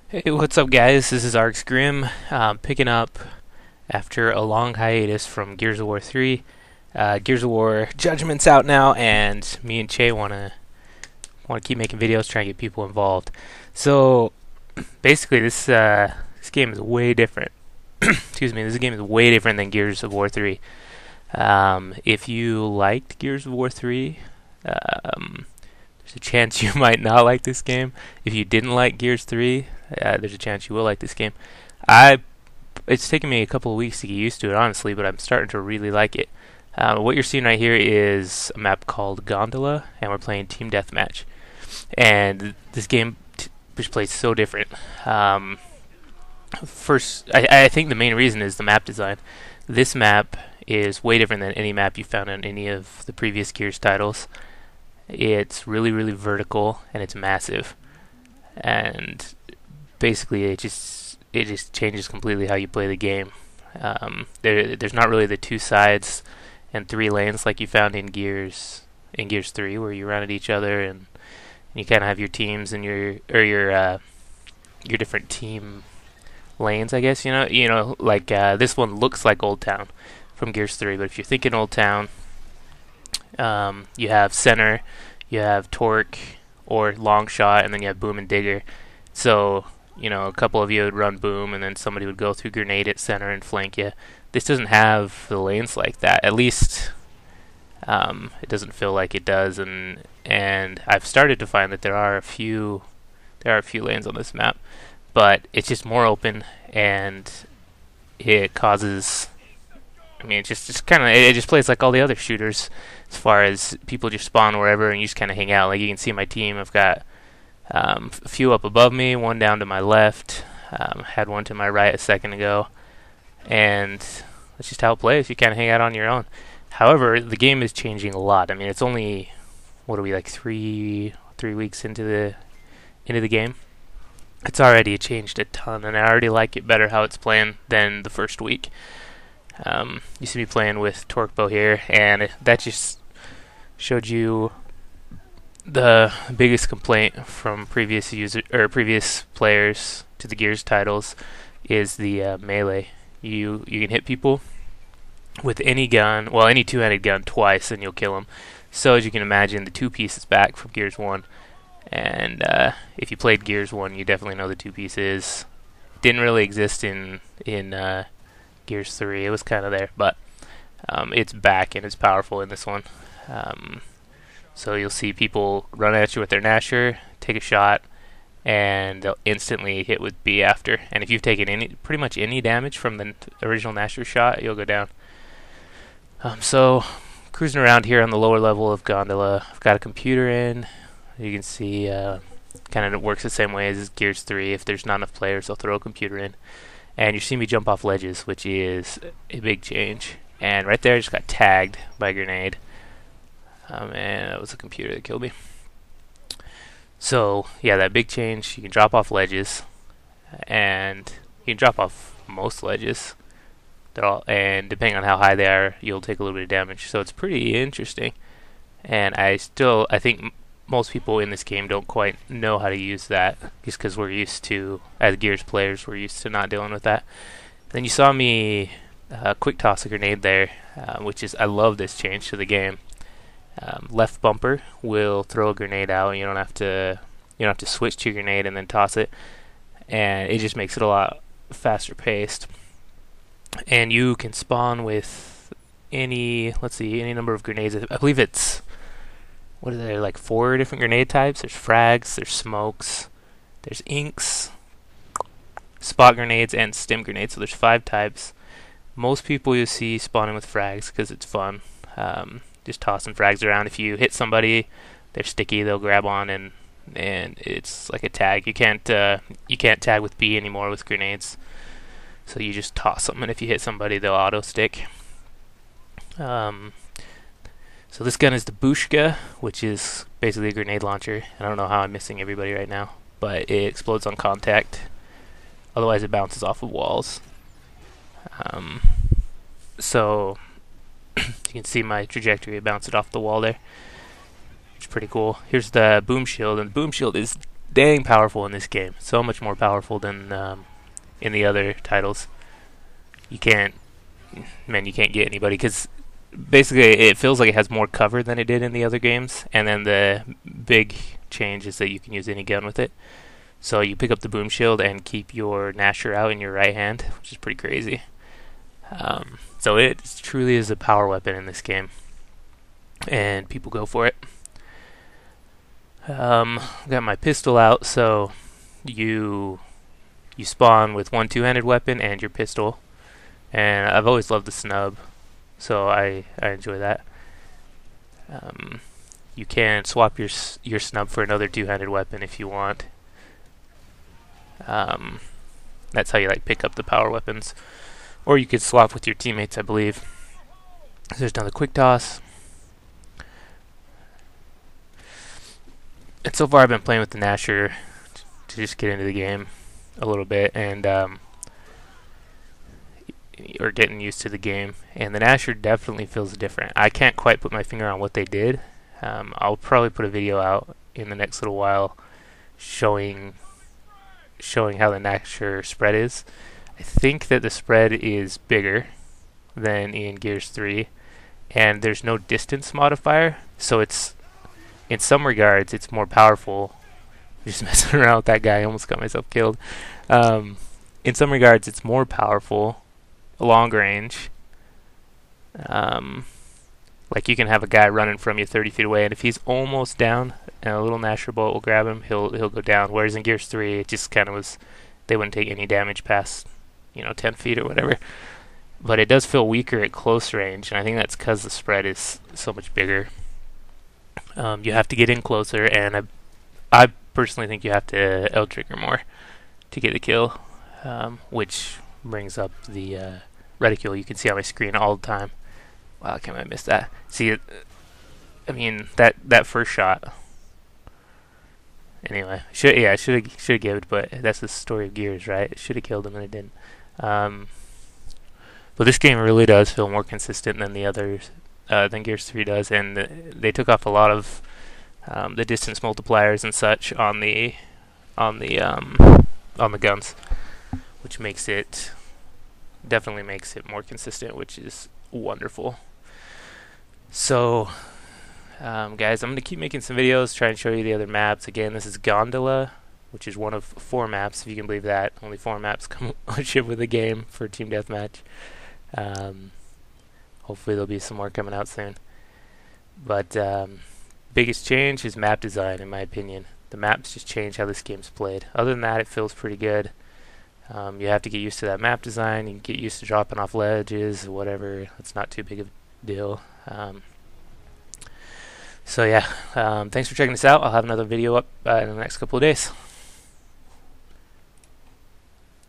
Hey, what's up, guys? This is Arx Grim, picking up after a long hiatus from Gears of War 3. Gears of War Judgment's out now, and me and Che wanna keep making videos, trying to get people involved. So basically, this game is way different. Excuse me, this game is way different than Gears of War 3. If you liked Gears of War 3, there's a chance you might not like this game. If you didn't like Gears 3, there's a chance you will like this game. I It's taken me a couple of weeks to get used to it, honestly, but I'm starting to really like it. What you're seeing right here is a map called Gondola, and we're playing Team Deathmatch. And this game just plays so different. First, I think the main reason is the map design. This map is way different than any map you found on any of the previous Gears titles. It's really, really vertical, and it's massive. And basically, it just changes completely how you play the game. There's not really the two sides and three lanes like you found in Gears 3, where you run at each other and you kind of have your teams and your different team lanes, I guess. Like this one looks like Old Town from Gears 3, but if you're thinking Old Town, you have center, you have torque or long shot, and then you have boom and digger. So a couple of you would run boom, and then somebody would go through grenade at center and flank you. This doesn't have the lanes like that. At least it doesn't feel like it does, and I've started to find that there are a few lanes on this map, but it's just more open, and it causes. I mean, it just plays like all the other shooters, as far as people just spawn wherever and you just kind of hang out. Like you can see my team. I've got a few up above me, one down to my left, had one to my right a second ago, and that's just how it plays. You kind of hang out on your own. However, the game is changing a lot. I mean, it's only what are we, like three weeks into the game. It's already changed a ton, and I already like it better how it's playing than the first week. You see me playing with Torque Bow here, and that just showed you the biggest complaint from previous players to the Gears titles is the melee. You can hit people with any gun, well, any two-handed gun twice, and you'll kill them. So as you can imagine, the two-piece is back from Gears 1, and if you played Gears 1, you definitely know the two-piece is. It didn't really exist in Gears 3. It was kind of there, but it's back and it's powerful in this one. So you'll see people run at you with their Nasher, take a shot, and they'll instantly hit with B after. And if you've taken pretty much any damage from the original Nasher shot, you'll go down. So cruising around here on the lower level of Gondola, I've got a computer in. You can see kind of works the same way as Gears 3. If there's not enough players, they'll throw a computer in. And you see me jump off ledges, which is a big change. And right there, I just got tagged by a grenade. And that was a computer that killed me. So, yeah, that big change. You can drop off ledges. And you can drop off most ledges. And depending on how high they are, you'll take a little bit of damage. So it's pretty interesting. And I think most people in this game don't quite know how to use that, just because we're used to, as Gears players, we're used to not dealing with that. Then you saw me quick toss a grenade there, I love this change to the game. Left bumper will throw a grenade out. You don't have to switch to your grenade and then toss it, and it just makes it a lot faster paced. And you can spawn with any number of grenades. I believe it's, what are there, like 4 different grenade types? There's frags, there's smokes, there's inks, spot grenades, and stim grenades. So there's 5 types. Most people you see spawning with frags because it's fun. Just tossing frags around. If you hit somebody, they're sticky. They'll grab on, and it's like a tag. You can't tag with B anymore with grenades. So you just toss them, and if you hit somebody, they'll auto stick. So this gun is the Bushka, which is basically a grenade launcher. I don't know how I'm missing everybody right now, but it explodes on contact. Otherwise, it bounces off of walls. So you can see my trajectory. It bounced it off the wall there. It's pretty cool. Here's the boom shield, and the boom shield is dang powerful in this game. So much more powerful than in the other titles. You can't get anybody because basically it feels like it has more cover than it did in the other games. And then the big change is that you can use any gun with it. So you pick up the boom shield and keep your Gnasher out in your right hand, which is pretty crazy. So it truly is a power weapon in this game, and people go for it. Got my pistol out, so you spawn with one two-handed weapon and your pistol, and I've always loved the snub, so I enjoy that. You can swap your snub for another two-handed weapon if you want. That's how you like pick up the power weapons, or you could swap with your teammates, I believe. There's another quick toss. And so far I've been playing with the Gnasher to just get into the game a little bit, and or getting used to the game. And the Gnasher definitely feels different. I can't quite put my finger on what they did. I'll probably put a video out in the next little while showing how the Gnasher spread is. I think that the spread is bigger than in Gears 3, and there's no distance modifier, so it's, in some regards, it's more powerful. Just messing around with that guy, I almost got myself killed. In some regards, it's more powerful, long range. Like you can have a guy running from you 30 feet away, and if he's almost down, and a little Gnasher bullet will grab him, he'll go down. Whereas in Gears 3, it just kind of was, they wouldn't take any damage past 10 feet or whatever. But it does feel weaker at close range, and I think that's because the spread is so much bigger. You have to get in closer, and I personally think you have to L-trigger more to get the kill, which brings up the reticule you can see on my screen all the time. Wow, can't I miss that? See, I mean, that first shot. Anyway, I should have given it, but that's the story of Gears, right? Should have killed him, and it didn't. But this game really does feel more consistent than the others, than Gears 3 does, and they took off a lot of the distance multipliers and such on the guns, which definitely makes it more consistent, which is wonderful. So, guys, I'm going to keep making some videos, try and show you the other maps. Again, this is Gondola, which is one of 4 maps, if you can believe that. Only 4 maps come on ship with the game for Team Deathmatch. Hopefully there'll be some more coming out soon. But biggest change is map design, in my opinion. The maps just change how this game's played. Other than that, it feels pretty good. You have to get used to that map design. You can get used to dropping off ledges or whatever. It's not too big of a deal. So yeah, thanks for checking this out. I'll have another video up in the next couple of days.